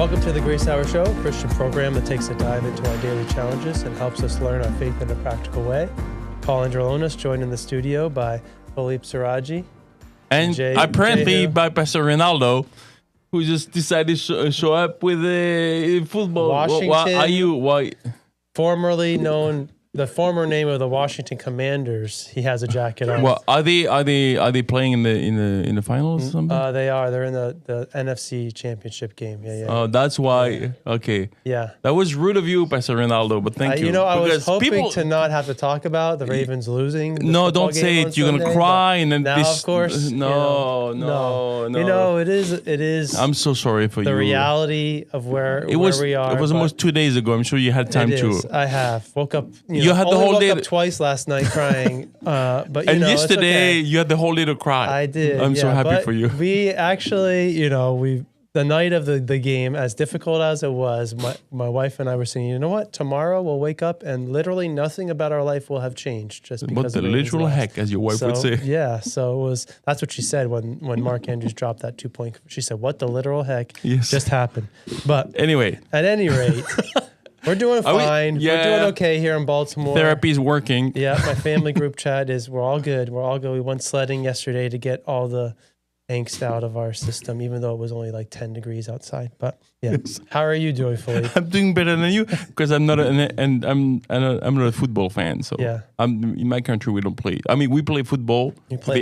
Welcome to the Grace Hour Show, a Christian program that takes a dive into our daily challenges and helps us learn our faith in a practical way. Paul Andrulonis, joined in the studio by Philippe Serradji. And apparently by Pastor Ronaldo, who just decided to show up with football. Washington, Why? Formerly known, the former name of the Washington Commanders. He has a jacket on. Well, are they playing in the finals or something? They are. They're in the NFC Championship game. Yeah. Oh, that's why. Yeah. Okay. Yeah. That was rude of you, Pastor Ronaldo, but thank you. I was hoping to not have to talk about the Ravens losing. No, don't say it. You're gonna cry, and then now, of course. No. It is. I'm so sorry for the you. The reality of where we are. It was almost 2 days ago. I'm sure you had time to. I have woke up. You had the whole day. Woke up twice last night crying. But yesterday it's okay. You had the whole day to cry. I did. I'm so happy for you. We actually, the night of the game, as difficult as it was, my wife and I were saying, you know what? Tomorrow we'll wake up and literally nothing about our life will have changed just because. What the literal heck, as your wife would say. Yeah. So that's what she said when Mark Andrews dropped that 2-point. She said, "What the literal heck just happened?" But anyway, at any rate. We're doing fine. We're doing okay here in Baltimore. Therapy is working. Yeah, my family group chat we're all good. We're all good. We went sledding yesterday to get all the angst out of our system, even though it was only like 10 degrees outside. But yeah, How are you doing, Philippe? I'm doing better than you because I'm not a football fan. So in my country we don't play. I mean, we play football,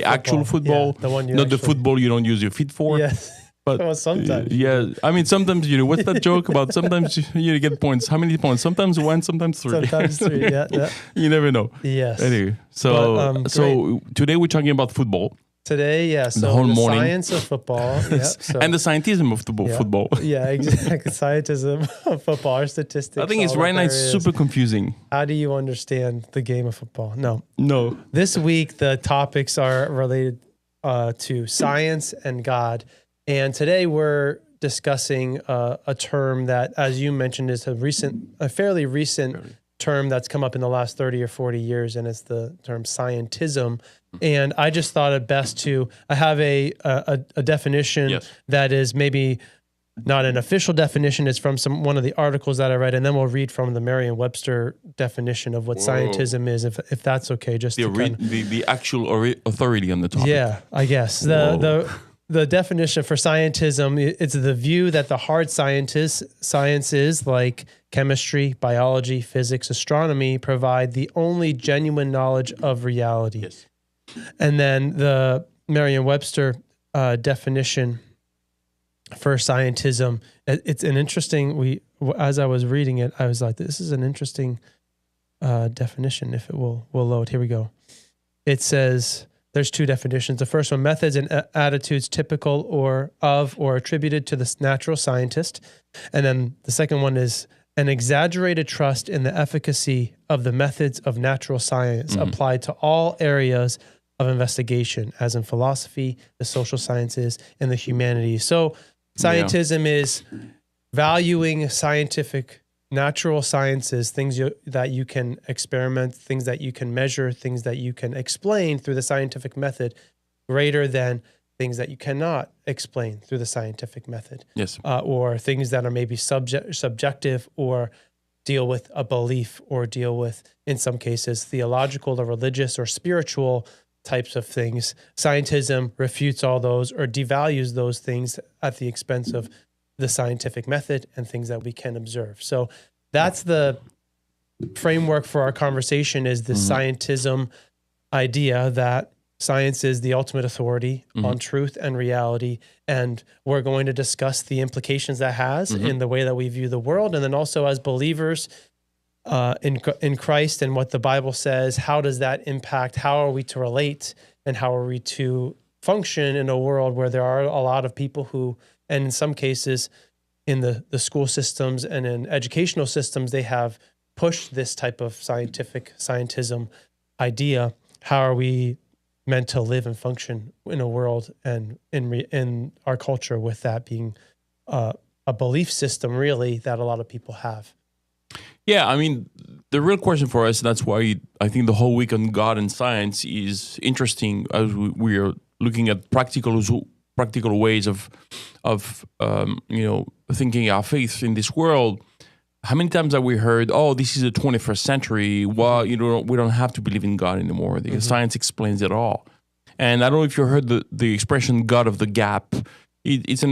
actual football, the one not the football you don't use your feet for. Yes. But well, sometimes. I mean, sometimes, what's that joke about? Sometimes you get points. How many points? Sometimes 1, sometimes 3. Sometimes 3, yeah. You never know. Yes. Anyway, so today we're talking about football. Today, so the whole morning. Science of football. And the scientism of football. Yeah, exactly. Scientism of football, our statistics. I think it's right now it's super confusing. How do you understand the game of football? No. This week, the topics are related to science and God. And today we're discussing a term that, as you mentioned, is a fairly recent term that's come up in the last 30 or 40 years, and it's the term scientism. And I just thought it best I have a definition that is maybe not an official definition. It's from one of the articles that I read, and then we'll read from the Merriam-Webster definition of what scientism is, if that's okay. Just the actual authority on the topic. Yeah, I guess the definition for scientism, it's the view that the hard sciences like chemistry, biology, physics, astronomy provide the only genuine knowledge of reality. Yes. And then the Merriam-Webster definition for scientism, it's an interesting, as I was reading it, I was like, this is an interesting definition, if it will load. Here we go. It says... There's 2 definitions. The first one, methods and attitudes typical or attributed to the natural scientist. And then the second one is an exaggerated trust in the efficacy of the methods of natural science applied to all areas of investigation, as in philosophy, the social sciences, and the humanities. So scientism is valuing scientific natural sciences, things that you can experiment, things that you can measure, things that you can explain through the scientific method, greater than things that you cannot explain through the scientific method. Yes. Or things that are maybe subjective or deal with a belief or deal with, in some cases, theological or religious or spiritual types of things. Scientism refutes all those or devalues those things at the expense of the scientific method and things that we can observe. So that's the framework for our conversation, is the scientism idea that science is the ultimate authority on truth and reality. And we're going to discuss the implications that has in the way that we view the world. And then also as believers in Christ and what the Bible says, how does that impact? How are we to relate? And how are we to function in a world where there are a lot of people who, and in some cases in the school systems and in educational systems, they have pushed this type of scientism idea. How are we meant to live and function in a world and in our culture with that being a belief system, really, that a lot of people have? Yeah, I mean, the real question for us, that's why I think the whole week on God and science is interesting, as we are looking at practical practical ways of thinking our faith in this world. How many times have we heard, "Oh, this is the 21st century. Well, we don't have to believe in God anymore. The science explains it all." And I don't know if you heard the expression "God of the gap." It's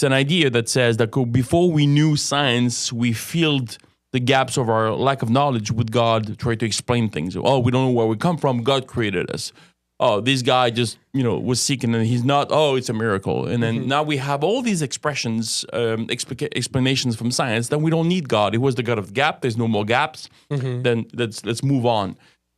an idea that says that before we knew science, we filled the gaps of our lack of knowledge with God, try to explain things. Oh, we don't know where we come from. God created us. Oh, this guy just, was sick and then he's not. Oh, it's a miracle. And then now we have all these expressions, explanations from science that we don't need God. It was the God of the gap. There's no more gaps. Then let's move on.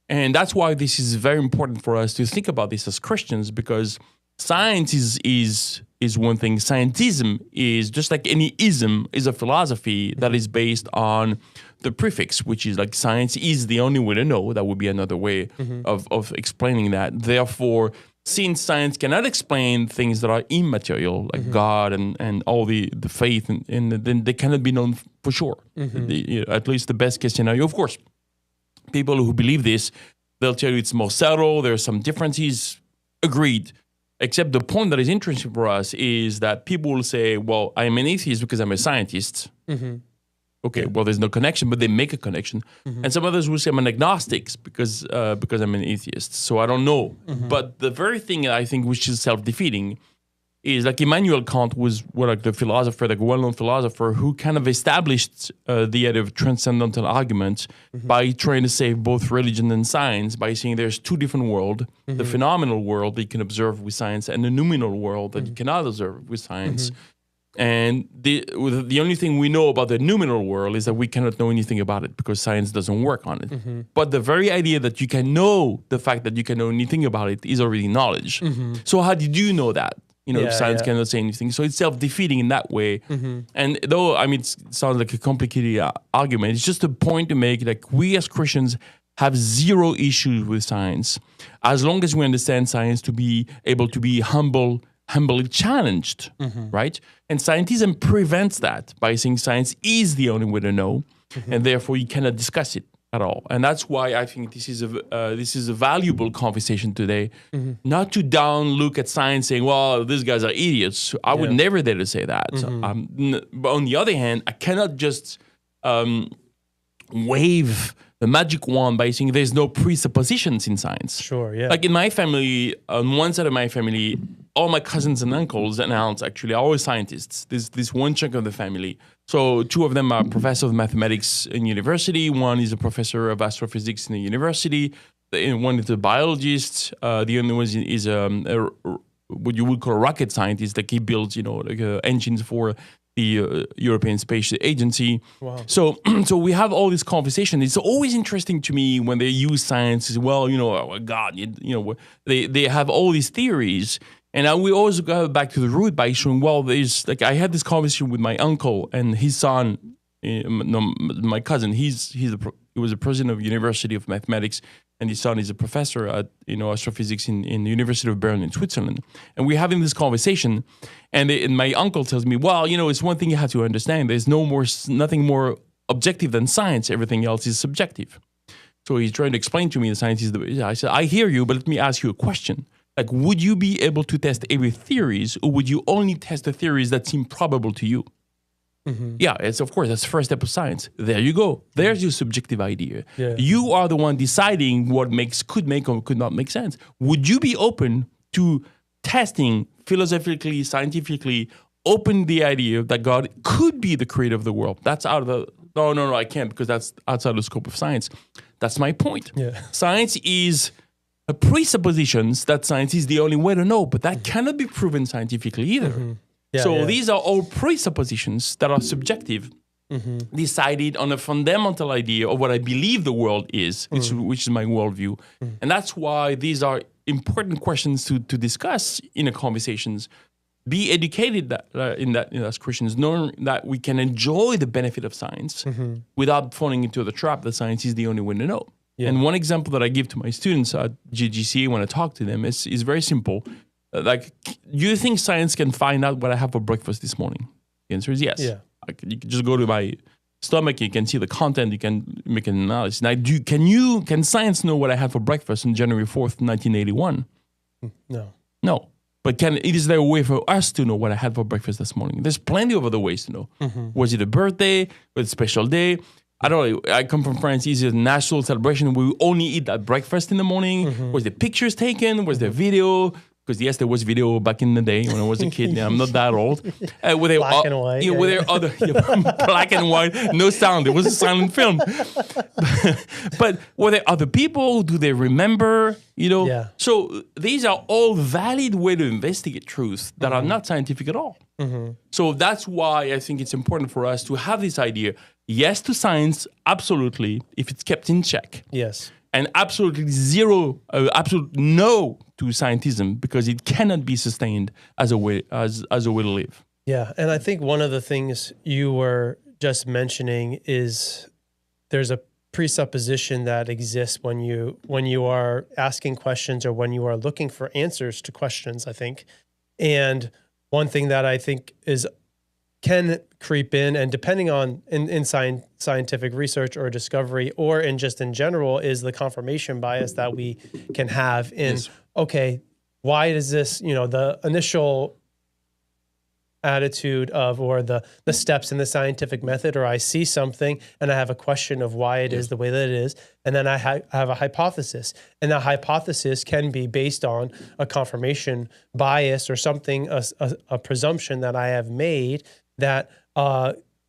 And that's why this is very important for us to think about this as Christians, because science is one thing. Scientism is just like any ism, is a philosophy that is based on the prefix, which is like science is the only way to know. That would be another way of explaining that. Therefore, since science cannot explain things that are immaterial, like God and all the faith, and then they cannot be known for sure. At least the best case scenario. Of course, people who believe this, they'll tell you it's more subtle, there are some differences. Agreed. Except the point that is interesting for us is that people will say, well, I'm an atheist because I'm a scientist. Okay, well, there's no connection, but they make a connection. And some others will say I'm an agnostic because I'm an atheist. So I don't know. But the very thing I think which is self-defeating is like Immanuel Kant was the philosopher, like a well-known philosopher who kind of established the idea of transcendental argument by trying to save both religion and science by saying there's two different worlds, the phenomenal world that you can observe with science and the noumenal world that you cannot observe with science. And the only thing we know about the noumenal world is that we cannot know anything about it because science doesn't work on it. But the very idea that you can know the fact that you can know anything about it is already knowledge. So how did you know that? If science cannot say anything. So it's self-defeating in that way. And though, it sounds like a complicated argument, it's just a point to make, like we as Christians have zero issues with science as long as we understand science to be able to be humbly challenged, right? And scientism prevents that by saying science is the only way to know, and therefore you cannot discuss it at all. And that's why I think this is a valuable conversation today, not to look at science saying, well, these guys are idiots. I would never dare to say that. But on the other hand, I cannot just wave the magic wand by saying there's no presuppositions in science. Sure, yeah. Like in my family, on one side of my family, all my cousins and uncles and aunts actually are all scientists. There's this one chunk of the family. So two of them are professors of mathematics in university. One is a professor of astrophysics in the university. One is a biologist. The other one is what you would call a rocket scientist. Like he builds, engines for the European Space Agency. Wow. So we have all this conversation. It's always interesting to me when they use science as well. Oh God, they have all these theories. And we always go back to the root by showing, well, I had this conversation with my uncle and his son, my cousin. He was a president of University of Mathematics, and his son is a professor at astrophysics in the University of Bern in Switzerland. And we're having this conversation, and my uncle tells me, well, it's one thing you have to understand. There's nothing more objective than science. Everything else is subjective. So he's trying to explain to me the science is the way. I said, I hear you, but let me ask you a question. Like, would you be able to test every theories, or would you only test the theories that seem probable to you? Yeah, that's the first step of science. There you go. There's your subjective idea. Yeah. You are the one deciding what could make or could not make sense. Would you be open to testing philosophically, scientifically, open the idea that God could be the creator of the world? That's out of the... No, I can't, because that's outside the scope of science. That's my point. Yeah. Science is... a presuppositions that science is the only way to know, but that cannot be proven scientifically either. These are all presuppositions that are subjective, decided on a fundamental idea of what I believe the world is, which is my worldview. And that's why these are important questions to discuss in a conversations. Be educated as Christians, knowing that we can enjoy the benefit of science without falling into the trap that science is the only way to know. Yeah. And one example that I give to my students at GGCA when I talk to them is very simple. Do you think science can find out what I have for breakfast this morning? The answer is yes. Yeah. You can just go to my stomach, you can see the content, you can make an analysis. Now, can science know what I had for breakfast on January 4th, 1981? No. No. But is there a way for us to know what I had for breakfast this morning? There's plenty of other ways to know. Was it a birthday? Was it a special day? I don't know. I come from France. It's a national celebration. We only eat at breakfast in the morning. Was the pictures taken? Was there video? Because yes, there was video back in the day when I was a kid. I'm not that old. Were they black and white. Were there other black and white, no sound? It was a silent film. But were there other people? Do they remember? Yeah. So these are all valid way to investigate truth that are not scientific at all. So that's why I think it's important for us to have this idea. Yes to science, absolutely, if it's kept in check. Yes. And absolutely absolute no to scientism because it cannot be sustained as a way to live. Yeah, and I think one of the things you were just mentioning is there's a presupposition that exists when you are asking questions or when you are looking for answers to questions, I think. And one thing that I think can creep in, and depending on in scientific research or discovery or in general, is the confirmation bias that we can have in, okay, why is this, the initial attitude of, or the steps in the scientific method, or I see something and I have a question of why it is the way that it is, and then I have a hypothesis, and that hypothesis can be based on a confirmation bias or something, a presumption that I have made that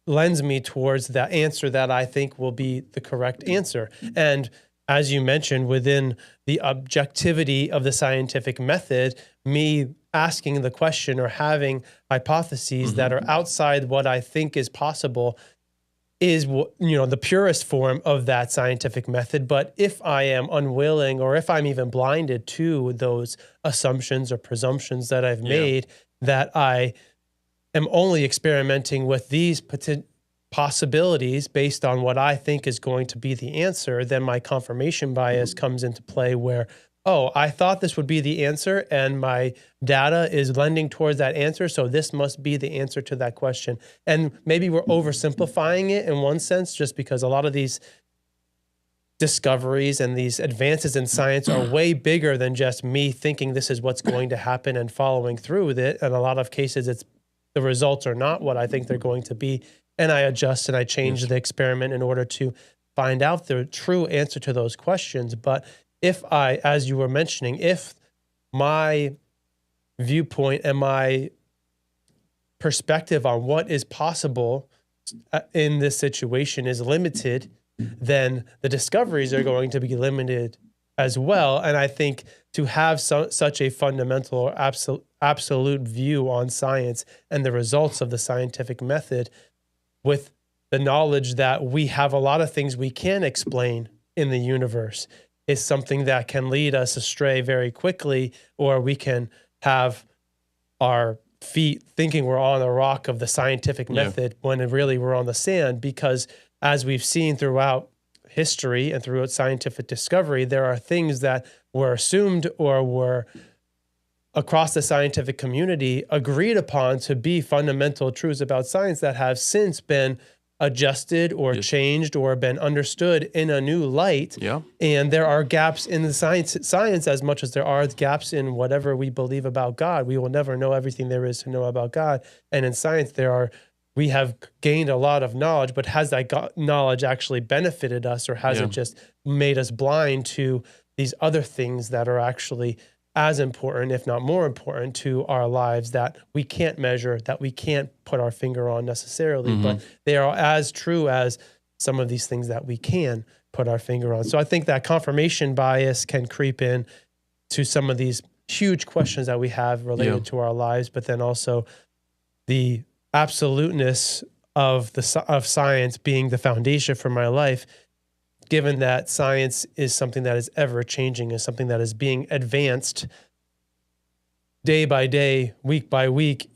lends me towards the answer that I think will be the correct answer. And as you mentioned, within the objectivity of the scientific method, me asking the question or having hypotheses that are outside what I think is possible is, the purest form of that scientific method. But if I am unwilling, or if I'm even blinded to those assumptions or presumptions that I've made, that I am only experimenting with these possibilities based on what I think is going to be the answer, then my confirmation bias comes into play where, I thought this would be the answer and my data is lending towards that answer, so this must be the answer to that question. And maybe we're oversimplifying it in one sense, just because a lot of these discoveries and these advances in science are way bigger than just me thinking this is what's going to happen and following through with it. And a lot of cases, the results are not what I think they're going to be. And I adjust and I change the experiment in order to find out the true answer to those questions. But if as you were mentioning, if my viewpoint and my perspective on what is possible in this situation is limited, then the discoveries are going to be limited as well. And I think to have such a fundamental or absolute view on science and the results of the scientific method, with the knowledge that we have a lot of things we can explain in the universe, is something that can lead us astray very quickly, or we can have our feet thinking we're on the rock of the scientific method when really we're on the sand. Because as we've seen throughout history and throughout scientific discovery, there are things that were assumed or were across the scientific community agreed upon to be fundamental truths about science that have since been adjusted or changed or been understood in a new light. And there are gaps in the science as much as there are gaps in whatever we believe about God. We will never know everything there is to know about God. And in science, we have gained a lot of knowledge, but has that knowledge actually benefited us, or has it just made us blind to these other things that are actually as important, if not more important, to our lives that we can't measure, that we can't put our finger on necessarily, but they are as true as some of these things that we can put our finger on. So I think that confirmation bias can creep in to some of these huge questions that we have related to our lives, but then also the absoluteness of science being the foundation for my life, given that science is something that is ever changing, is something that is being advanced day by day, week by week,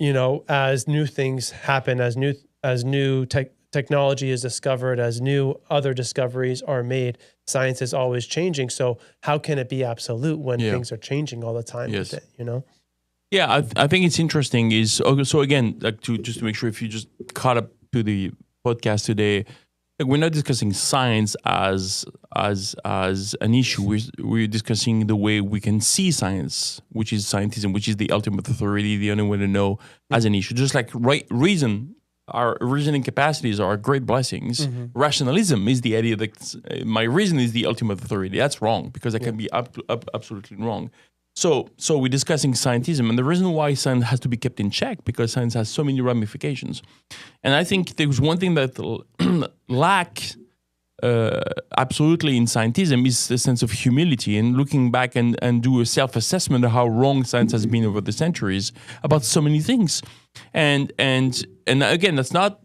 as new things happen, as new technology is discovered, as new other discoveries are made. Science is always changing. So how can it be absolute when things are changing all the time with it, Yeah, I think it's interesting so again, just to make sure if you just caught up to the podcast today, we're not discussing science as as an issue. We're discussing the way we can see science, which is scientism, which is the ultimate authority, the only way to know, as an issue. Just like reason, our reasoning capacities are great blessings. Rationalism is the idea that my reason is the ultimate authority. That's wrong, because that can be absolutely wrong. So we're discussing scientism, and the reason why science has to be kept in check, because science has so many ramifications. And I think there's one thing that lack absolutely in scientism is the sense of humility, and looking back and do a self-assessment of how wrong science has been over the centuries about so many things. And again, that's not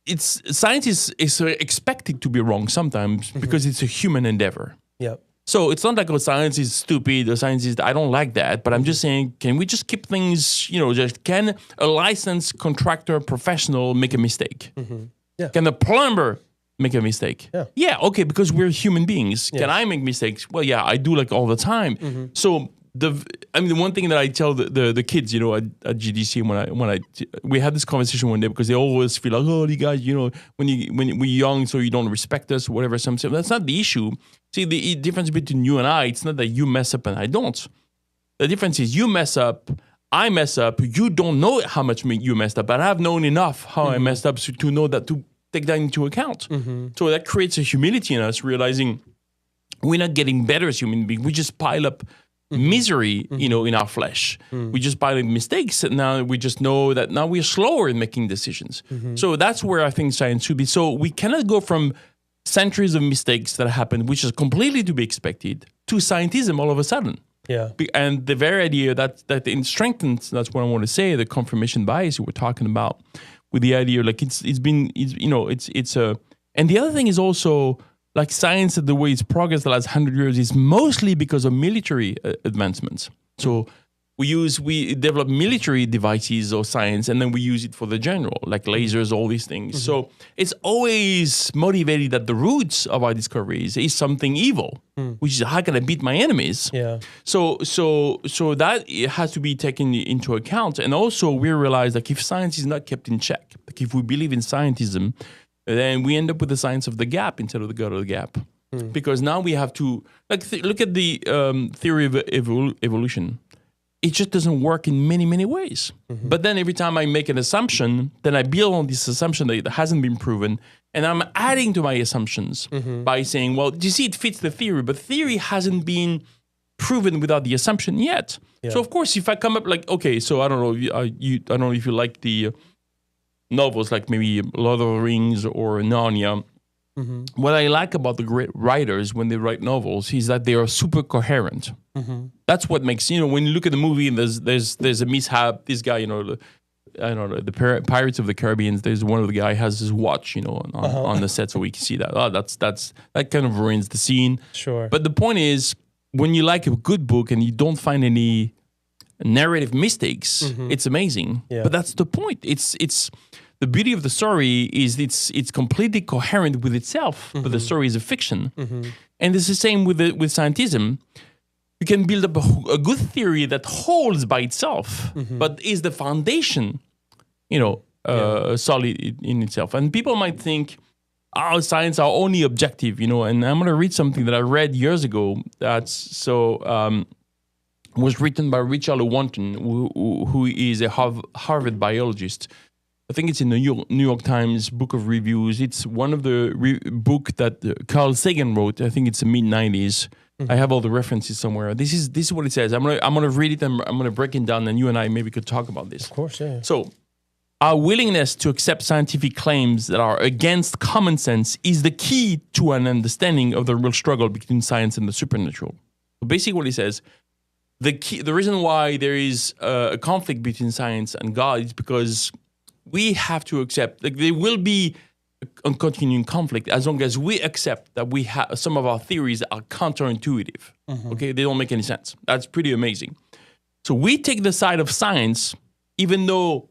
it's science is expected to be wrong sometimes because it's a human endeavor. Yep. So it's not like, oh, science is stupid or science is, I don't like that. But I'm just saying, can we just keep things, can a licensed contractor professional make a mistake? Yeah. Can a plumber make a mistake? Yeah, okay, because we're human beings. Can I make mistakes? Well, yeah, I do, like, all the time. So the one thing that I tell the kids, at GDC, when we had this conversation one day, because they always feel like, oh, you guys, when we're young, so you don't respect us or whatever. Something. That's not the issue. See, the difference between you and I, it's not that you mess up and I don't. The difference is you mess up, I mess up. You don't know how much you messed up, but I've known enough how I messed up to know that, to take that into account. So that creates a humility in us, realizing we're not getting better as human beings. We just pile up misery, in our flesh. We just pile up mistakes, and now we just know that now we're slower in making decisions. So that's where I think science should be. So we cannot go from centuries of mistakes that happened, which is completely to be expected, to scientism all of a sudden. Yeah. And the very idea that it strengthens, that's what I want to say, the confirmation bias you were talking about, with the idea, like, and the other thing is also, like, science, the way it's progressed the last 100 years is mostly because of military advancements. So we develop military devices or science, and then we use it for the general, like lasers, all these things. So it's always motivated that the roots of our discoveries is something evil, which is, how can I beat my enemies? Yeah. So that it has to be taken into account. And also we realize, like, if science is not kept in check, like if we believe in scientism, then we end up with the science of the gap instead of the God of the gap. Because now we have to, like, look at the theory of evolution. It just doesn't work in many, many ways. But then every time I make an assumption, then I build on this assumption that it hasn't been proven, and I'm adding to my assumptions by saying, well, you see, it fits the theory, but theory hasn't been proven without the assumption yet. Yeah. So of course, if I come up like, okay, so I don't know, I don't know if you like the novels like maybe Lord of the Rings or Narnia. What I like about the great writers when they write novels is that they are super coherent. That's what makes, when you look at the movie and there's a mishap, this guy, I don't know, the Pirates of the Caribbean, there's one of the guy has his watch, on the set, so we can see that. Oh, that kind of ruins the scene. Sure. But the point is, when you like a good book and you don't find any narrative mistakes, it's amazing. Yeah. But that's the point. It's the beauty of the story is it's completely coherent with itself, but the story is a fiction. And it's the same with scientism. You can build up a good theory that holds by itself, but is the foundation, solid in itself. And people might think, science are only objective, and I'm going to read something that I read years ago was written by Richard Lewontin, who is a Harvard biologist. I think it's in the New York Times Book of Reviews. It's one of the book that Carl Sagan wrote. I think it's the mid-90s. I have all the references somewhere. This is what it says. I'm gonna read it and I'm gonna break it down, and you and I maybe could talk about this. Of course, yeah. So, our willingness to accept scientific claims that are against common sense is the key to an understanding of the real struggle between science and the supernatural. So basically, what he says, the reason why there is a conflict between science and God is because we have to accept, like, there will be a continuing conflict as long as we accept that we have some of our theories are counterintuitive. Okay, they don't make any sense. That's pretty amazing. So we take the side of science, even though,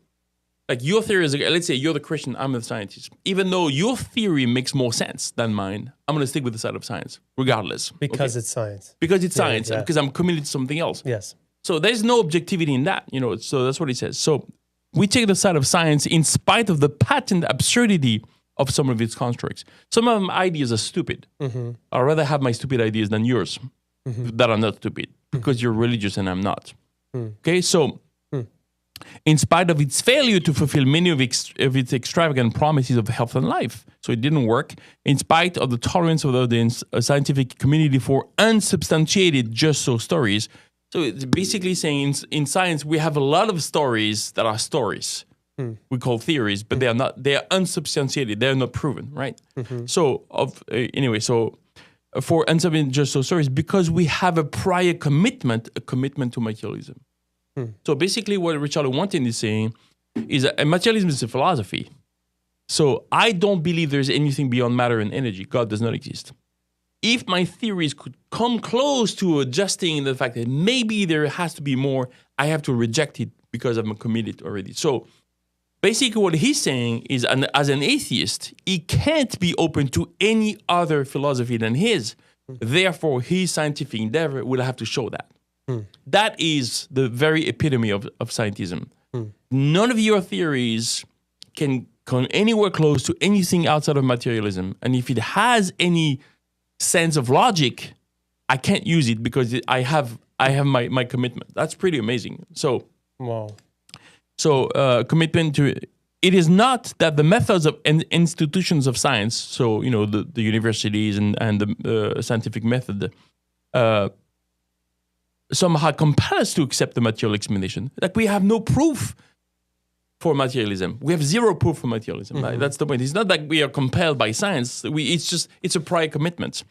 like, your theory is, let's say you're the Christian, I'm the scientist. Even though your theory makes more sense than mine, I'm going to stick with the side of science, regardless. Because it's science. Because it's science, and because I'm committed to something else. Yes. So there's no objectivity in that, so that's what he says. So we take the side of science in spite of the patent absurdity of some of its constructs. Some of my ideas are stupid. I'd rather have my stupid ideas than yours that are not stupid because you're religious and I'm not. Okay, so in spite of its failure to fulfill many of its extravagant promises of health and life, so it didn't work, in spite of the tolerance of the scientific community for unsubstantiated just so stories. So it's basically saying in science, we have a lot of stories that are stories. We call theories, but they are not. They are unsubstantiated. They are not proven, right? So, for unsubstantiated just so stories, because we have a prior commitment to materialism. So basically, what Richard Wanton is saying is that materialism is a philosophy. So I don't believe there's anything beyond matter and energy. God does not exist. If my theories could come close to adjusting the fact that maybe there has to be more, I have to reject it because I'm committed already. So basically what he's saying is, as an atheist, he can't be open to any other philosophy than his. Therefore, his scientific endeavor will have to show that. That is the very epitome of scientism. None of your theories can come anywhere close to anything outside of materialism. And if it has any sense of logic, I can't use it because I have my commitment. That's pretty amazing. So, commitment to it is not that the methods of institutions of science, so the universities and the scientific method, somehow compel us to accept the material explanation. Like we have no proof for materialism. We have zero proof for materialism. Right? That's the point. It's not that we are compelled by science. It's a prior commitment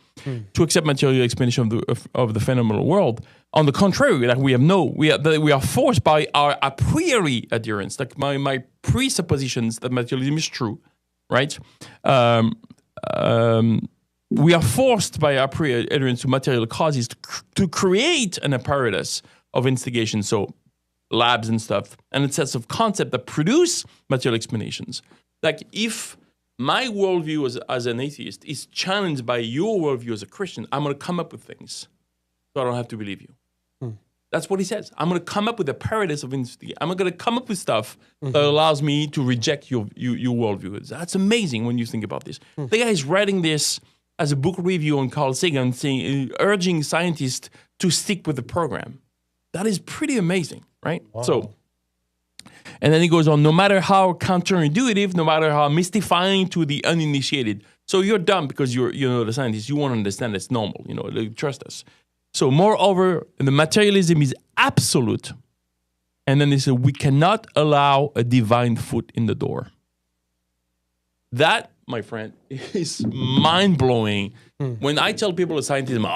to accept material explanation of the phenomenal world. On the contrary, like we are forced by our a priori adherence. Like my presuppositions that materialism is true, right? We are forced by our prior adherence to material causes to create an apparatus of instigation. So labs and stuff, and a set of concepts that produce material explanations. Like if my worldview as an atheist is challenged by your worldview as a Christian, I'm going to come up with things so I don't have to believe you. That's what he says. I'm going to come up with a paradox of instigation. I'm going to come up with stuff that allows me to reject your worldview. That's amazing when you think about this. The guy is writing this as a book review on Carl Sagan, urging scientists to stick with the program. That is pretty amazing, right? Wow. So, and then he goes on, no matter how counterintuitive, no matter how mystifying to the uninitiated. So you're dumb because you're the scientist. You want to understand it's normal. Trust us. So moreover, the materialism is absolute. And then they say, we cannot allow a divine foot in the door. That, my friend, is mind-blowing. When I tell people of scientism,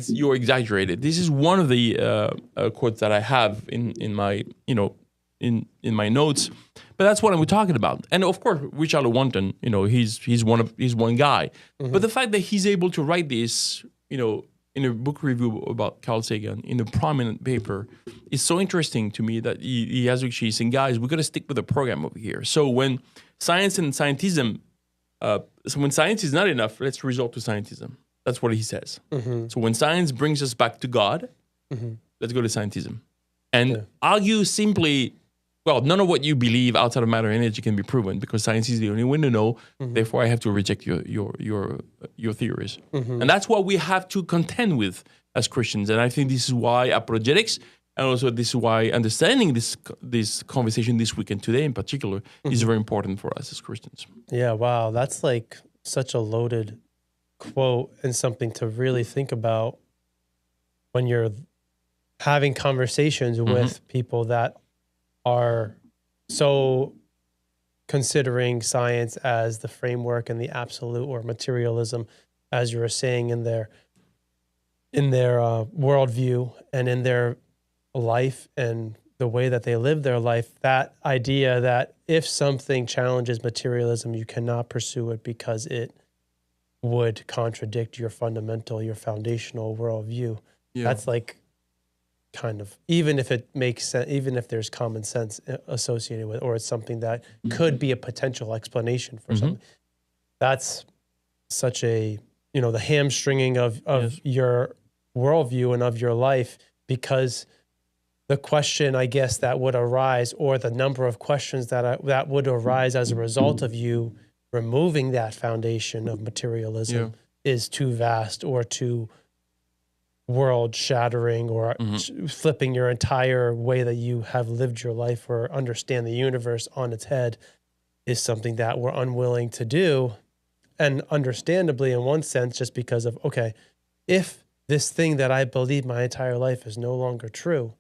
you're exaggerated. This is one of the quotes that I have in my, in my notes. But that's what I'm talking about. And of course, Richard Wanton, he's one guy. But the fact that he's able to write this, in a book review about Carl Sagan, in a prominent paper, is so interesting to me that he has actually saying, guys, we've got to stick with the program over here. So when science and scientism, when science is not enough, let's resort to scientism. That's what he says. So when science brings us back to God, let's go to scientism. And argue simply, well, none of what you believe outside of matter and energy can be proven because science is the only way to know. Therefore, I have to reject your theories. And that's what we have to contend with as Christians. And I think this is why apologetics, and also this is why understanding this conversation this week and today in particular is very important for us as Christians. Yeah, wow. That's like such a loaded quote and something to really think about when you're having conversations with people that are so considering science as the framework and the absolute, or materialism, as you were saying, in their worldview and in their life and the way that they live their life. That idea that if something challenges materialism, you cannot pursue it because it would contradict your foundational worldview. Yeah. That's like kind of, even if it makes sense, even if there's common sense associated with, or it's something that could be a potential explanation for something. That's such a, the hamstringing of your worldview and of your life, because the question, I guess, that would arise, or the number of questions that would arise as a result of you removing that foundation of materialism is too vast or too world shattering or flipping your entire way that you have lived your life or understand the universe on its head is something that we're unwilling to do. And understandably, in one sense, just because of, okay, if this thing that I believe my entire life is no longer true,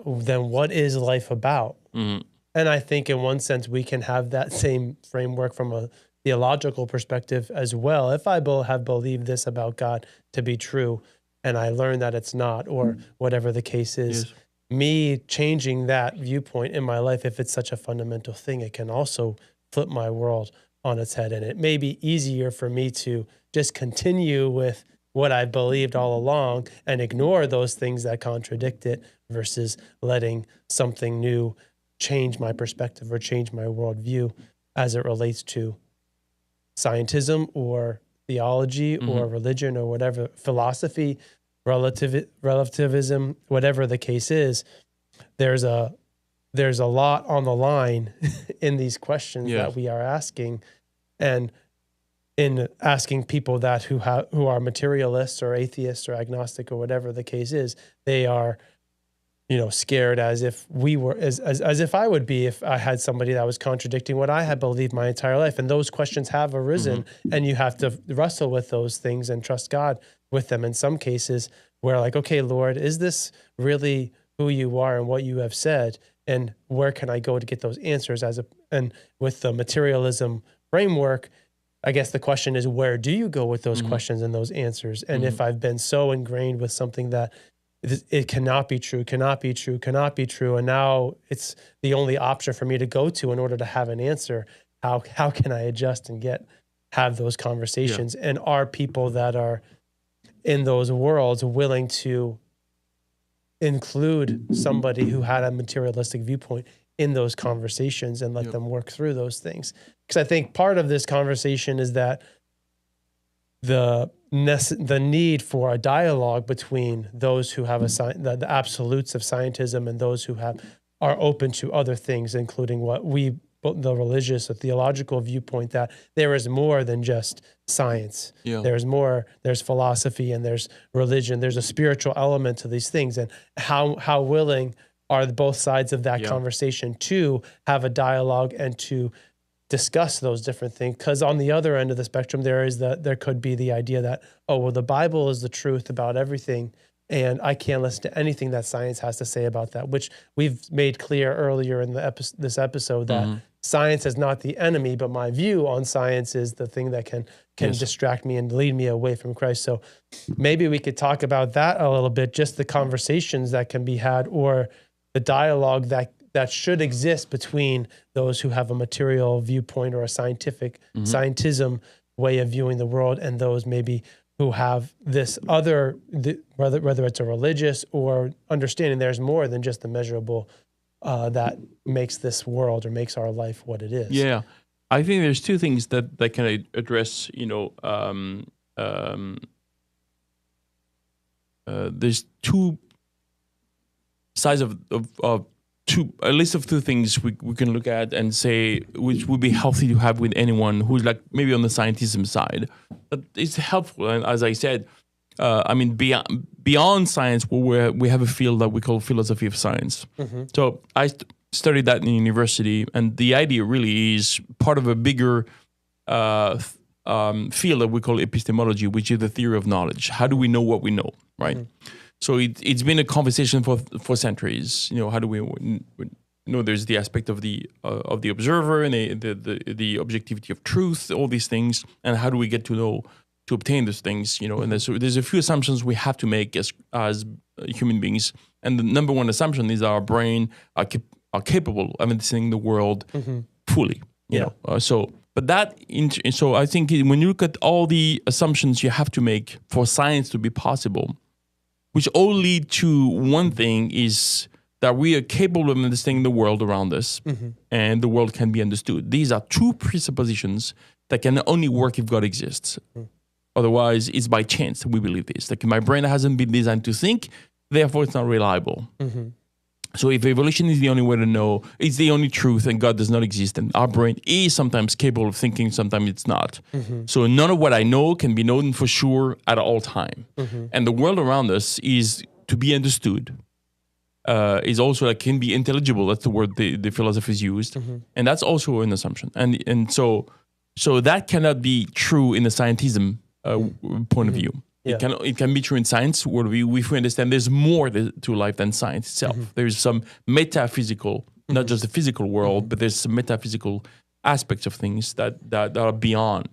then what is life about? Mm-hmm. And I think in one sense, we can have that same framework from a theological perspective as well. If I have believed this about God to be true, and I learn that it's not, or whatever the case is, me changing that viewpoint in my life, if it's such a fundamental thing, it can also flip my world on its head. And it may be easier for me to just continue with what I believed all along and ignore those things that contradict it versus letting something new change my perspective or change my worldview as it relates to scientism or theology or religion or whatever, philosophy, relativism, whatever the case is. There's a lot on the line in these questions that we are asking, and in asking people that who are materialists or atheists or agnostic or whatever the case is, they are, scared as if we were, as if I would be if I had somebody that was contradicting what I had believed my entire life. And those questions have arisen, and you have to wrestle with those things and trust God with them. In some cases, we're like, okay, Lord, is this really who you are and what you have said? And where can I go to get those answers? And with the materialism framework, I guess the question is, where do you go with those questions and those answers? And if I've been so ingrained with something that it cannot be true, and now it's the only option for me to go to in order to have an answer, how can I adjust and have those conversations? And are people that are in those worlds willing to include somebody who had a materialistic viewpoint in those conversations and let them work through those things? Because I think part of this conversation is that the need for a dialogue between those who have the absolutes of scientism and those who are open to other things, including the religious or theological viewpoint, that there is more than just science. There's more, there's philosophy and there's religion. There's a spiritual element to these things. And how willing are both sides of that conversation to have a dialogue and to discuss those different things? Because on the other end of the spectrum, there could be the idea that, oh, well, the Bible is the truth about everything, and I can't listen to anything that science has to say about that, which we've made clear earlier in this episode that science is not the enemy, but my view on science is the thing that can distract me and lead me away from Christ. So maybe we could talk about that a little bit, just the conversations that can be had or the dialogue that should exist between those who have a material viewpoint or a scientism way of viewing the world and those maybe who have this other, whether it's a religious or understanding there's more than just the measurable that makes this world or makes our life what it is. Yeah. I think there's two things that can address, there's two sides of a list of two things we can look at and say which would be healthy to have with anyone who's like maybe on the scientism side. But it's helpful, and as I said, beyond science, we have a field that we call philosophy of science. So I studied that in university, and the idea really is part of a bigger field that we call epistemology, which is the theory of knowledge. How do we know what we know, right? So it's been a conversation for centuries. How do we know? There's the aspect of the observer and the objectivity of truth, all these things, and how do we get to obtain those things? And there's a few assumptions we have to make as human beings, and the number one assumption is our brain are capable of understanding the world fully. So I think when you look at all the assumptions you have to make for science to be possible, which all lead to one thing, is that we are capable of understanding the world around us, and the world can be understood. These are two presuppositions that can only work if God exists. Otherwise, it's by chance that we believe this. Like, my brain hasn't been designed to think, therefore it's not reliable. So if evolution is the only way to know, it's the only truth, and God does not exist, and our brain is sometimes capable of thinking, sometimes it's not. So none of what I know can be known for sure at all time. And the world around us is to be understood. Is also like can be intelligible. That's the word the philosophers used, and that's also an assumption. And so that cannot be true in the scientism point of view. Yeah. It can be true in science where if we understand there's more to life than science itself. There's some metaphysical, not just the physical world, but there's some metaphysical aspects of things that are beyond.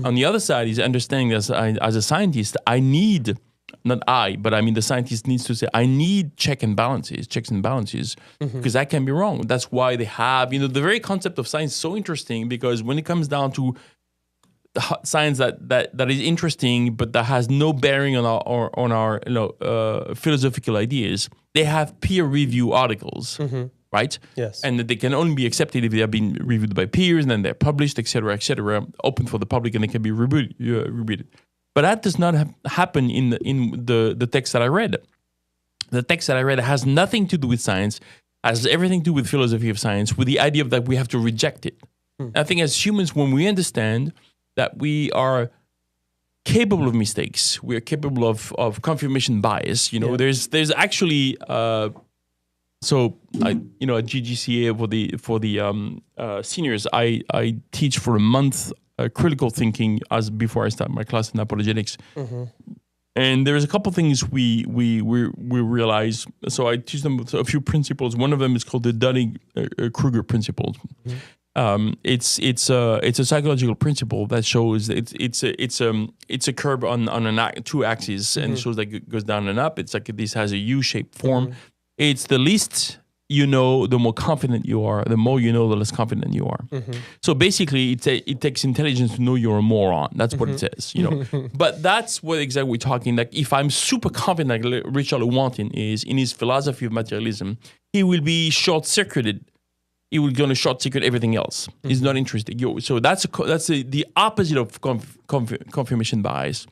On the other side is understanding as a scientist, I need. Not I, but I mean the scientist needs to say, I need checks and balances, because I can be wrong. That's why they have, the very concept of science is so interesting, because when it comes down to the science that is interesting, but that has no bearing on our philosophical ideas, they have peer review articles, right? Yes. And they can only be accepted if they have been reviewed by peers, and then they're published, et cetera, open for the public, and they can be rebutted. But that does not happen in the text that I read. The text that I read has nothing to do with science, has everything to do with philosophy of science, with the idea that we have to reject it. I think as humans, when we understand that we are capable of mistakes, we are capable of confirmation bias. There's actually so I at GGCA for the seniors, I teach for a month. Critical thinking as before I start my class in apologetics, and there's a couple things we realize. So I teach them a few principles. One of them is called the Dunning-Kruger principle. It's a psychological principle that shows it's a curve on two axes, and it shows like it goes down and up. It's like this has a U-shaped form. It's the least the more confident you are. The more you know, the less confident you are. So basically, it takes intelligence to know you're a moron. That's what it says, But that's what exactly we're talking. Like, if I'm super confident, like Richard Lewontin is in his philosophy of materialism, he will be short-circuited. He will going to short-circuit everything else. He's not interested. So that's the opposite of confirmation bias.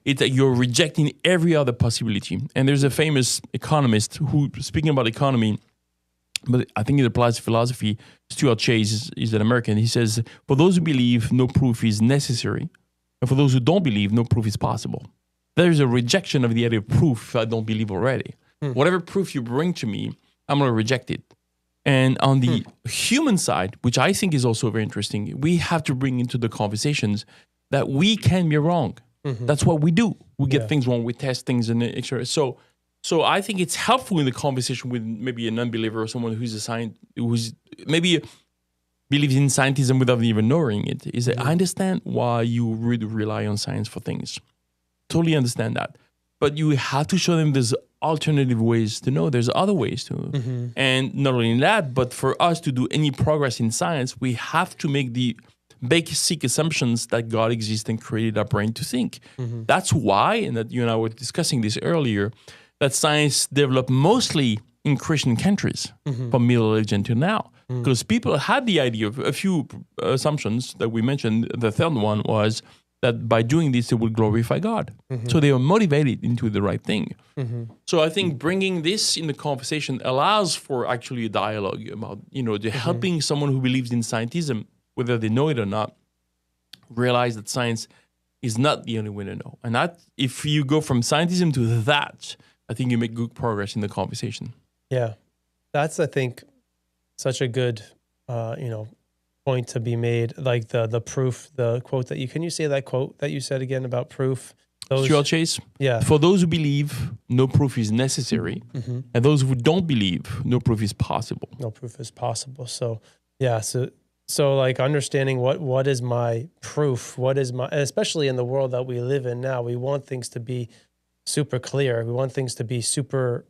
It's that you're rejecting every other possibility. And there's a famous economist who, speaking about economy, but I think it applies to philosophy. Stuart Chase is an American. He says, for those who believe, no proof is necessary. And for those who don't believe, no proof is possible. There's a rejection of the idea of proof if I don't believe already. Whatever proof you bring to me, I'm going to reject it. And on the human side, which I think is also very interesting, we have to bring into the conversations that we can be wrong. That's what we do. We get things wrong. We test things and etc. So I think it's helpful in the conversation with maybe a non-believer or someone who's who's maybe believes in scientism without even knowing it. Is that I understand why you really rely on science for things. Totally understand that. But you have to show them there's alternative ways to know. There's other ways to. And not only that, but for us to do any progress in science, we have to make the basic assumptions that God exists and created our brain to think. That's why, and that you and I were discussing this earlier, that science developed mostly in Christian countries from Middle Age until now. Because people had the idea of a few assumptions that we mentioned. The third one was that by doing this, they would glorify God. So they were motivated into the right thing. So I think bringing this in the conversation allows for actually a dialogue about, helping someone who believes in scientism, whether they know it or not, realize that science is not the only way to know. And that if you go from scientism to that, I think you make good progress in the conversation. Yeah. That's, I think, such a good, point to be made. Like the proof, the quote that can you say that quote that you said again about proof? Stuart Chase? Yeah. For those who believe, no proof is necessary. And those who don't believe, no proof is possible. No proof is possible. So, yeah. So like understanding what is my proof? What is my, especially in the world that we live in now, we want things to be super clear. We want things to be super,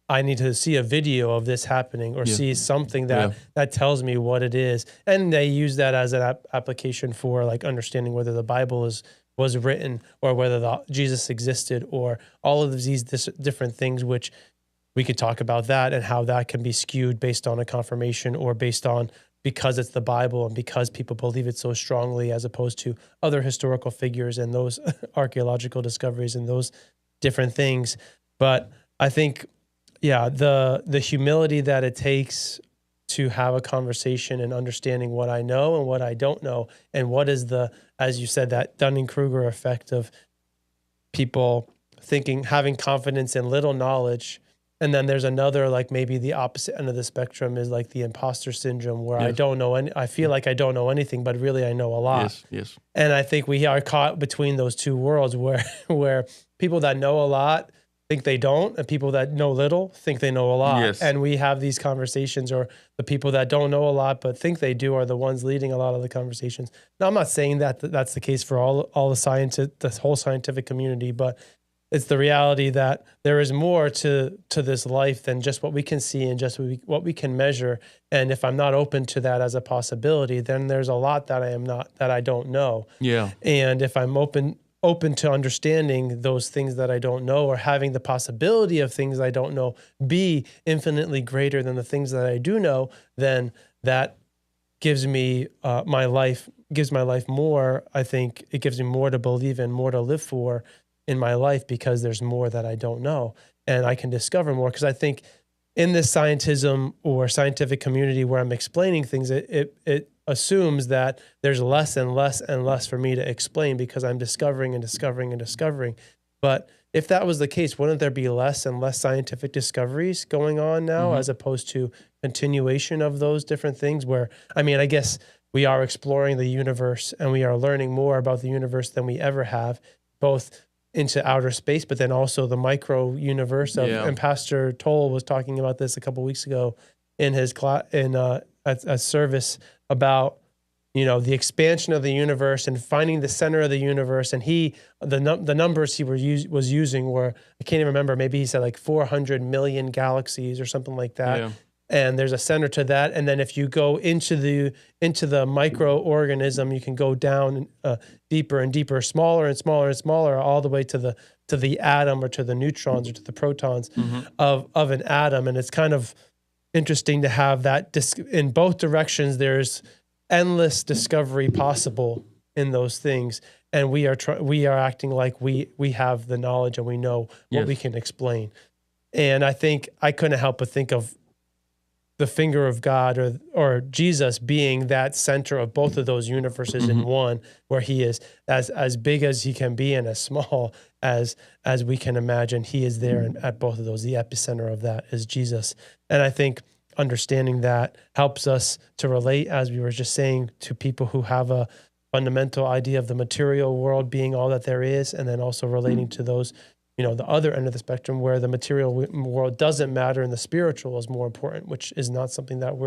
I need to see a video of this happening or see something that tells me what it is. And they use that as an application for like understanding whether the Bible was written or whether Jesus existed or all of these different things, which we could talk about that and how that can be skewed based on a confirmation or based on because it's the Bible and because people believe it so strongly as opposed to other historical figures and those archaeological discoveries and those different things. But I think the humility that it takes to have a conversation and understanding what I know and what I don't know, and what is as you said, that Dunning-Kruger effect of people having confidence in little knowledge. And then there's another, like maybe the opposite end of the spectrum is like the imposter syndrome, where I don't know I feel like I don't know anything, but really I know a lot. Yes. And I think we are caught between those two worlds where people that know a lot think they don't, and people that know little think they know a lot. Yes. And we have these conversations, or the people that don't know a lot but think they do are the ones leading a lot of the conversations. Now, I'm not saying that that's the case for all the whole scientific community, but it's the reality that there is more to this life than just what we can see and just what we can measure. And if I'm not open to that as a possibility, then there's a lot that I don't know. Yeah. And if I'm open to understanding those things that I don't know, or having the possibility of things I don't know be infinitely greater than the things that I do know, then that gives me my life more. I think it gives me more to believe in, more to live for in my life, because there's more that I don't know, and I can discover more. Because I think in this scientism or scientific community where I'm explaining things, it assumes that there's less and less and less for me to explain, because I'm discovering and discovering and discovering. But if that was the case, wouldn't there be less and less scientific discoveries going on now, as opposed to continuation of those different things? Where, I mean, I guess we are exploring the universe and we are learning more about the universe than we ever have, both into outer space, but then also the micro universe of, and Pastor Toll was talking about this a couple of weeks ago in his class, at service, about, the expansion of the universe and finding the center of the universe. And the numbers he was using were, I can't even remember, maybe he said like 400 million galaxies or something like that. Yeah. And there's a center to that. And then if you go into the microorganism, you can go down deeper and deeper, smaller and smaller and smaller, all the way to the atom, or to the neutrons, or to the protons of an atom. And it's kind of interesting to have that in both directions. There's endless discovery possible in those things, and we are acting like we have the knowledge and we know what we can explain. And I think I couldn't help but think of the finger of God, or Jesus, being that center of both of those universes in one, where he is as big as he can be and as small as we can imagine. He is there at both of those. The epicenter of that is Jesus. And I think understanding that helps us to relate, as we were just saying, to people who have a fundamental idea of the material world being all that there is, and then also relating to those, the other end of the spectrum, where the material world doesn't matter and the spiritual is more important, which is not something that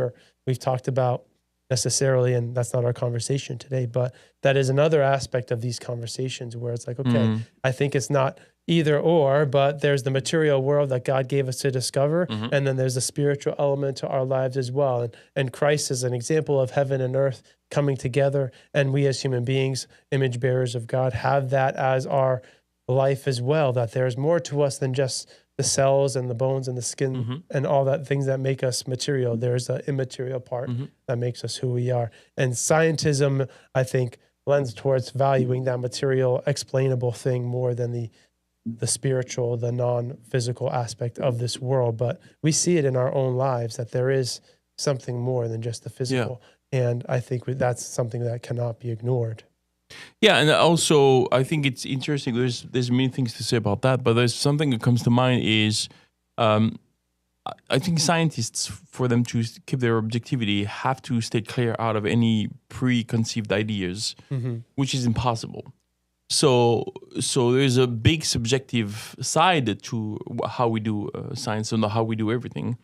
we've talked about necessarily, and that's not our conversation today. But that is another aspect of these conversations, where it's like, okay, I think it's not either or, but there's the material world that God gave us to discover, and then there's the spiritual element to our lives as well. And Christ is an example of heaven and earth coming together, and we as human beings, image bearers of God, have that as our life as well, that there's more to us than just the cells and the bones and the skin and all that things that make us material. There's the immaterial part that makes us who we are. And scientism, I think, lends towards valuing that material, explainable thing more than the spiritual, the non-physical aspect of this world. But we see it in our own lives, that there is something more than just the physical. Yeah. And I think that's something that cannot be ignored. Yeah, and also I think it's interesting. There's many things to say about that, but there's something that comes to mind is I think scientists, for them to keep their objectivity, have to stay clear out of any preconceived ideas, which is impossible. So there's a big subjective side to how we do science and how we do everything,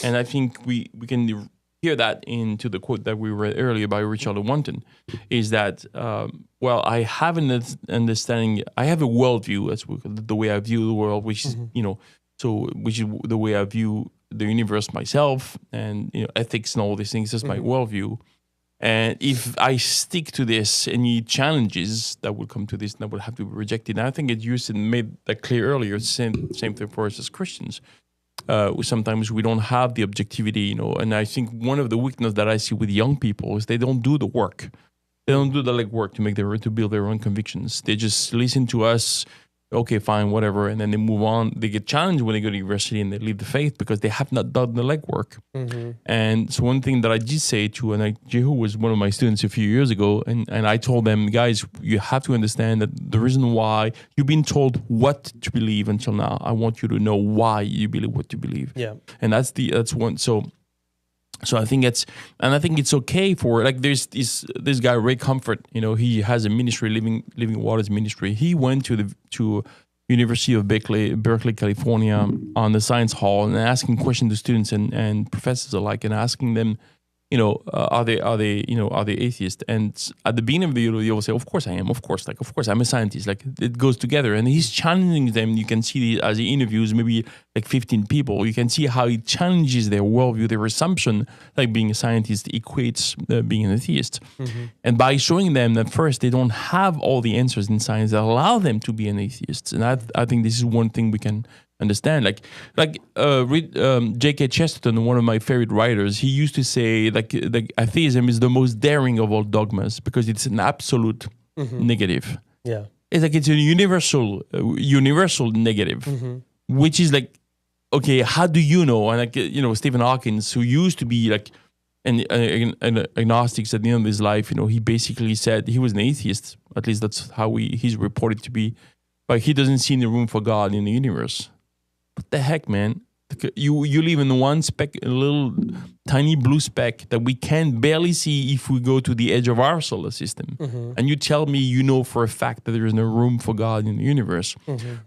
and I think we can hear that into the quote that we read earlier by Richard Lewontin, is that, I have an understanding, I have a worldview, that's the way I view the world, which is, which is the way I view the universe myself, and, ethics and all these things, that's my worldview. And if I stick to this, any challenges that will come to this, that will have to be rejected. And I think it used and made that clear earlier, same thing for us as Christians. Sometimes we don't have the objectivity, and I think one of the weaknesses that I see with young people is they don't do the work. They don't do the legwork to build their own convictions. They just listen to us okay, fine, whatever, and then they move on. They get challenged when they go to university and they leave the faith because they have not done the legwork. And so one thing that I did say to, and Jehu was one of my students a few years ago, and I told them, guys, you have to understand that the reason why you've been told what to believe until now, I want you to know why you believe what you believe. Yeah. And that's one. So I think it's okay for, like, there's this guy Ray Comfort, he has a ministry, Living Waters ministry. He went to University of Berkeley, California, on the science hall and asking questions to students and professors alike, and asking them, are they atheists? And at the beginning of the year, they will say, of course I am. Of course, I'm a scientist. Like, it goes together. And he's challenging them. You can see as he interviews maybe like 15 people, you can see how he challenges their worldview, their assumption, like being a scientist equates being an atheist. And by showing them that first, they don't have all the answers in science that allow them to be an atheist. And I think this is one thing we can understand. Read J.K. Chesterton, one of my favorite writers. He used to say like atheism is the most daring of all dogmas because it's an absolute negative. Yeah, it's a universal negative, which is like, okay, how do you know? And Stephen Hawking, who used to be like an agnostic at the end of his life, he basically said he was an atheist. At least that's how he's reported to be. But he doesn't see any room for God in the universe. What the heck, man? You live in one speck, a little tiny blue speck that we can barely see if we go to the edge of our solar system. And you tell me for a fact that there is no room for God in the universe.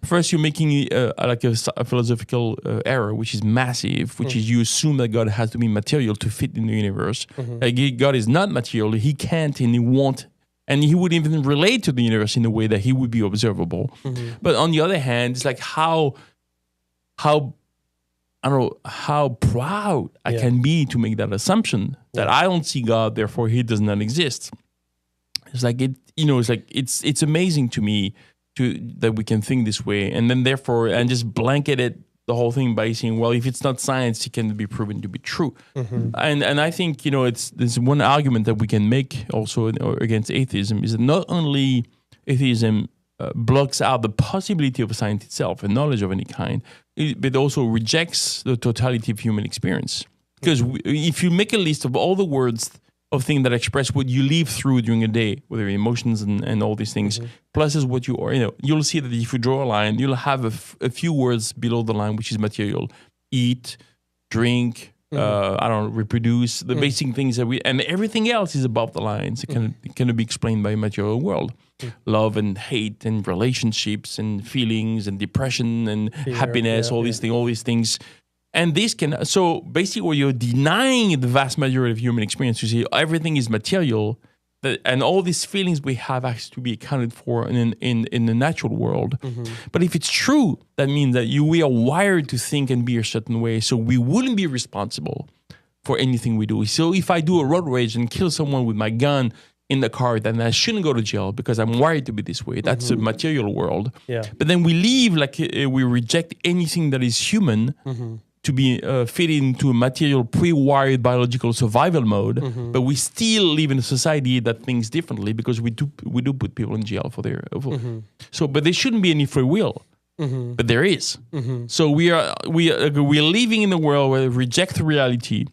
First, you're making a philosophical error, which is massive, which is you assume that God has to be material to fit in the universe. God is not material. He can't and he won't. And he wouldn't even relate to the universe in a way that he would be observable. But on the other hand, it's like how I don't know how proud I can be to make that assumption that I don't see God, therefore he does not exist. It's like it's amazing to me that we can think this way, and then therefore and just blanket it the whole thing by saying, well, if it's not science, it can be proven to be true. And I think there's one argument that we can make also against atheism is that not only atheism blocks out the possibility of science itself and knowledge of any kind, but also rejects the totality of human experience. Because if you make a list of all the words of things that express what you live through during a day, whether emotions and all these things, plus is what you are, you'll see that if you draw a line, you'll have a few words below the line, which is material. Eat, drink, reproduce, the basic things that and everything else is above the lines. It can be explained by a material world. Love and hate and relationships and feelings and depression and happiness, all these things. And this can, so basically you're denying the vast majority of human experience. You see, everything is material, and all these feelings we have has to be accounted for in the natural world. But if it's true, that means that we are wired to think and be a certain way, so we wouldn't be responsible for anything we do. So if I do a road rage and kill someone with my gun in the car, then I shouldn't go to jail because I'm wired to be this way. That's a material world. But then we leave, we reject anything that is human to be fit into a material pre-wired biological survival mode, but we still live in a society that thinks differently because we do put people in jail for their but there shouldn't be any free will, but there is. So we are living in a world where we reject reality,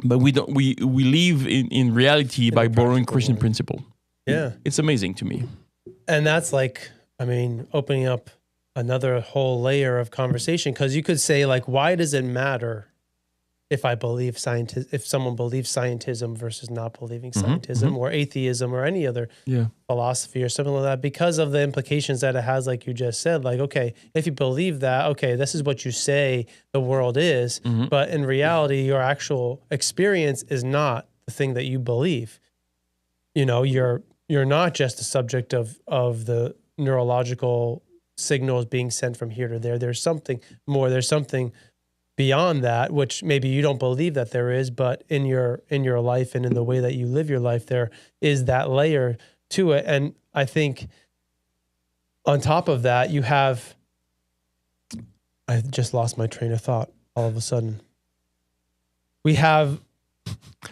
but we live in reality by borrowing Christian principle. It's amazing to me. And that's opening up another whole layer of conversation, because you could say, why does it matter if someone believes scientism versus not believing scientism or atheism or any other philosophy or something like that, because of the implications that it has, like you just said. Okay, if you believe that, okay, this is what you say the world is, but in reality, your actual experience is not the thing that you believe. You're not just a subject of the neurological signals being sent from here to there. There's something more. There's something beyond that, which maybe you don't believe that there is, but in your life and in the way that you live your life, there is that layer to it. And I think on top of that, I just lost my train of thought all of a sudden. We have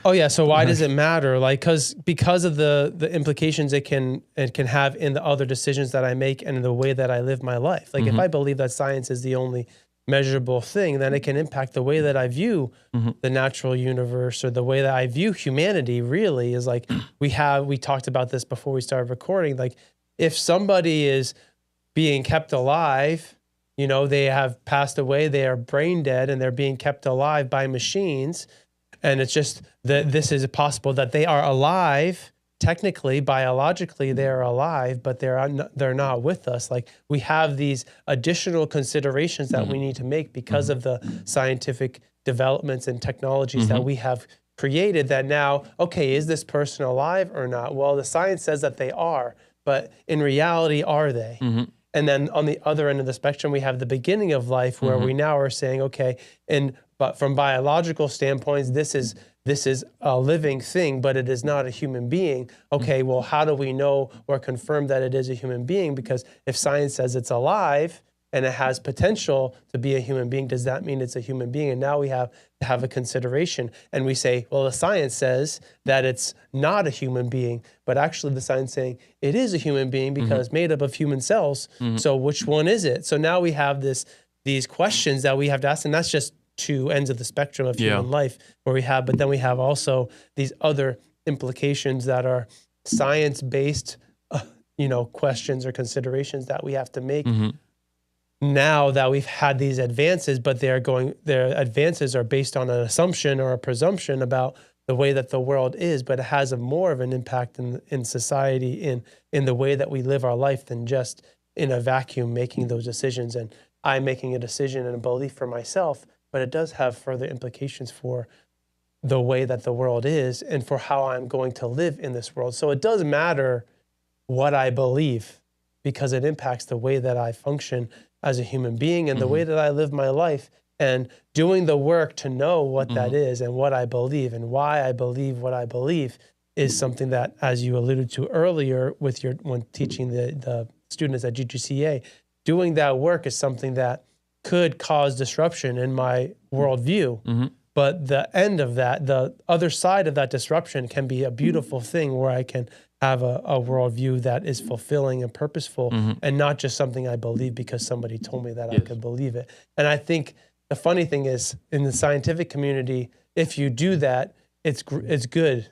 Oh yeah. So why does it matter? Like, because of the implications it can have in the other decisions that I make and in the way that I live my life. Like if I believe that science is the only measurable thing, then it can impact the way that I view the natural universe, or the way that I view humanity. Really is like, we talked about this before we started recording. Like if somebody is being kept alive, you know, they have passed away, they are brain dead, and they're being kept alive by machines. And it's just that this is possible that they are alive, technically, biologically, they are alive, but they're not with us. Like we have these additional considerations that we need to make because of the scientific developments and technologies that we have created, that now, okay, is this person alive or not? Well, the science says that they are, but in reality, are they? And then on the other end of the spectrum, we have the beginning of life, where we now are saying, okay, but from biological standpoints, this is a living thing, but it is not a human being. Okay, well, how do we know or confirm that it is a human being? Because if science says it's alive and it has potential to be a human being, does that mean it's a human being? And now we have to have a consideration. And we say, well, the science says that it's not a human being, but actually the science saying it is a human being because it's made up of human cells. So which one is it? So now we have these questions that we have to ask, and that's just two ends of the spectrum of human life but then we have also these other implications that are science-based, questions or considerations that we have to make. Now that we've had these advances, but their advances are based on an assumption or a presumption about the way that the world is, but it has more of an impact in society, in the way that we live our life, than just in a vacuum making those decisions. And I'm making a decision and a belief for myself, but it does have further implications for the way that the world is and for how I'm going to live in this world. So it does matter what I believe, because it impacts the way that I function as a human being and the way that I live my life, and doing the work to know what that is and what I believe and why I believe what I believe is something that, as you alluded to earlier when teaching the students at GGCA, doing that work is something that could cause disruption in my worldview. But the end of that, the other side of that disruption, can be a beautiful thing where I can have a worldview that is fulfilling and purposeful, and not just something I believe because somebody told me that I could believe it. And I think the funny thing is, in the scientific community, if you do that, it's good.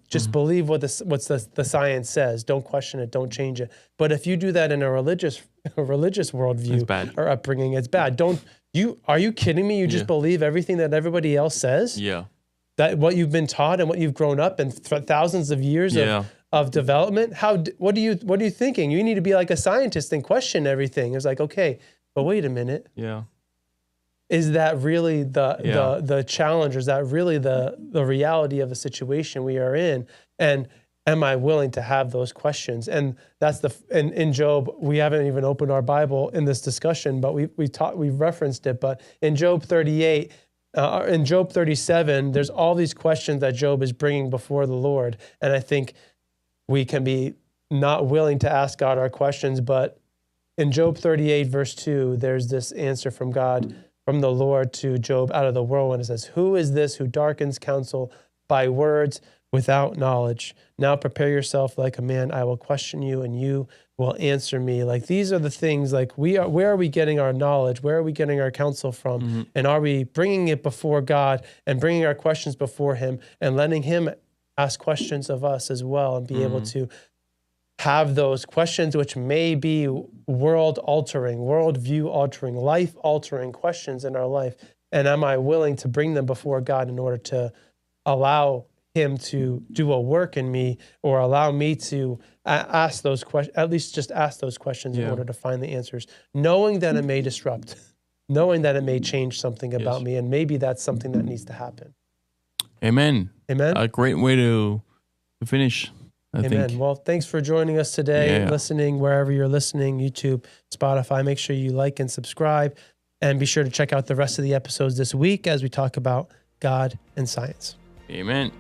Just believe what the science says. Don't question it. Don't change it. But if you do that in a religious worldview or upbringing, it's bad. Are you kidding me? You just believe everything that everybody else says? Yeah. That what you've been taught and what you've grown up in thousands of years of development. What are you thinking? You need to be like a scientist and question everything. It's like, okay, but wait a minute. Yeah. Is that really the challenge? Or is that really the reality of the situation we are in? And am I willing to have those questions? And that's in Job, we haven't even opened our Bible in this discussion, but we've referenced it. But in Job 38, in Job 37, there's all these questions that Job is bringing before the Lord. And I think we can be not willing to ask God our questions, but in Job 38, verse 2, there's this answer from God, from the Lord to Job out of the whirlwind. It says, "Who is this who darkens counsel by words without knowledge? Now prepare yourself like a man. I will question you and you will answer me." Like, these are the things, like, where are we getting our knowledge? Where are we getting our counsel from? And are we bringing it before God and bringing our questions before him and letting him ask questions of us as well, and be able to have those questions, which may be world-altering, worldview-altering, life-altering questions in our life? And am I willing to bring them before God in order to allow him to do a work in me, or allow me to ask those questions, at least just ask those questions in order to find the answers, knowing that it may disrupt, knowing that it may change something about me, and maybe that's something that needs to happen. Amen. Amen. A great way to finish. I think. Well, thanks for joining us today, listening wherever you're listening, YouTube, Spotify. Make sure you like and subscribe, and be sure to check out the rest of the episodes this week as we talk about God and science. Amen.